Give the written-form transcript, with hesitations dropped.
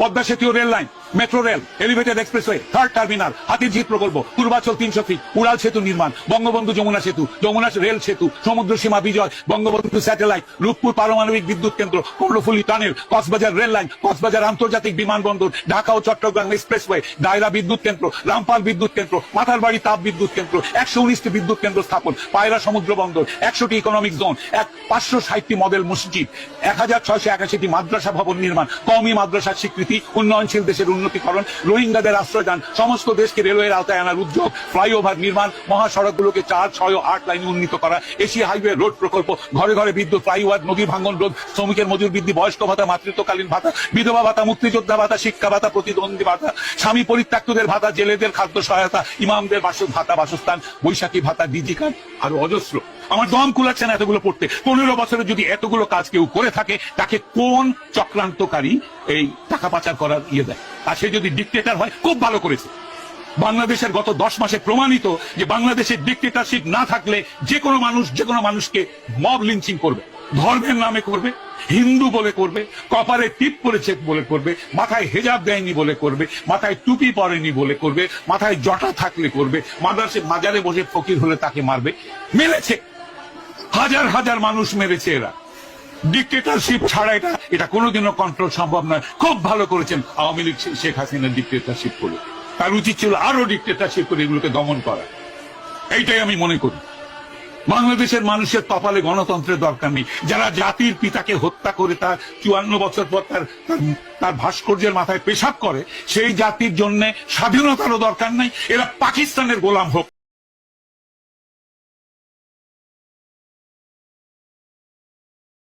পদ্মা সেতু rail line, metro rail, elevated expressway, third terminal, Hatirjheel প্রকল্প, Purbachal 300 fit, উড়াল সেতু নির্মাণ, বঙ্গবন্ধু যমুনা সেতু, যমুনা রেল সেতু, সমুদ্র সীমা বিজয়, বঙ্গবন্ধু স্যাটেলাইট, রূপপুর পারমাণবিক বিদ্যুৎ কেন্দ্র, Karnaphuli tunnel, Cox's Bazar rail line, Cox's Bazar আন্তর্জাতিক বিমানবন্দর, ঢাকা ও চট্টগ্রাম এক্সপ্রেসওয়ে, দায়রা বিদ্যুৎ কেন্দ্র, রামপাল বিদ্যুৎ কেন্দ্র, মাথারবাড়ি তাপ বিদ্যুৎ কেন্দ্র, 119টি বিদ্যুৎ কেন্দ্র স্থাপন, পায়রা সমুদ্র বন্দর, 100টি ইকোনমিক জোন, 560টি মডেল মসজিদ, 1681টি মাদ্রাসা ভবন নির্মাণ, কওমি মাদ্রাসার স্বীকৃতি, উন্নয়নশীল দেশের উন্নতিকরণ, রোহিঙ্গাদের আশ্রয়দান, সমস্ত দেশকে রেলওয়ের আওতায় আনার উদ্যোগ, ফ্লাইওভার নির্মাণ, মহাসড়কগুলোকে 4, 6 ও 8 লাইনে উন্নীত করা, এশিয়া হাইওয়ে রোড প্রকল্প, ঘরে ঘরে বিদ্যুৎ, ফ্লাইওভার, নদী ভাঙ্গন রোধ, শ্রমিকের মজুর বৃদ্ধি, বয়স্ক ভাতা, মাতৃত্বকালীন ভাতা, বিধবা ভাতা, মুক্তিযোদ্ধা ভাতা, শিক্ষা ভাতা, প্রতিদ্বন্দ্বী ভাতা, স্বামী পরিত্যক্তদের ভাতা, জেলেদের খাদ্য সহায়তা, ইমামদের ভাতা, বাসস্থান, বৈশাখী ভাতা, ডিজি কার্ড, আরো অজস্র। আমার দম কুলাচ্ছে না এতগুলো পড়তে। 15 বছরে যদি এতগুলো কাজ কেউ করে থাকে, তাকে কোন চক্রান্তকারী এই টাকা পাচার করার দেয়? আর সে যদি ডিক্টেটর হয়, খুব ভালো করেছে। বাংলাদেশের গত 10 মাসে প্রমাণিত যে বাংলাদেশের ডিক্টেটরশিপ না থাকলে যে কোনো মানুষ যে কোনো মানুষকে মব লিঞ্চিং করবে, ধর্মের নামে করবে, হিন্দু বলে করবে, কপালে টিপ পরেছে বলে করবে, মাথায় হেজাব দেয়নি বলে করবে, মাথায় টুপি পরেনি বলে করবে, মাথায় জটা থাকলে করবে, মাজারে বসে ফকির হলে তাকে মারবে। মেরেছে, হাজার হাজার মানুষ মেরেছে এরা। ডিক্টেটরশিপ ছাড়া এটা কোনোদিনও কন্ট্রোল সম্ভব নয়। খুব ভালো করেছেন আওয়ামী লীগ শেখ হাসিনা ডিক্টেটরশিপ করে। তার উচিত ছিল আরো ডিক্টেটরশিপ করে এগুলোকে দমন করা। এইটাই আমি মনে করি। বাংলাদেশের মানুষের কপালে গণতন্ত্রের দরকার নেই। যারা জাতির পিতাকে হত্যা করে তার 54 বছর পর তার ভাস্কর্যের মাথায় পেশাব করে, সেই জাতির জন্য স্বাধীনতারও দরকার নাই। এরা পাকিস্তানের গোলাম হোক।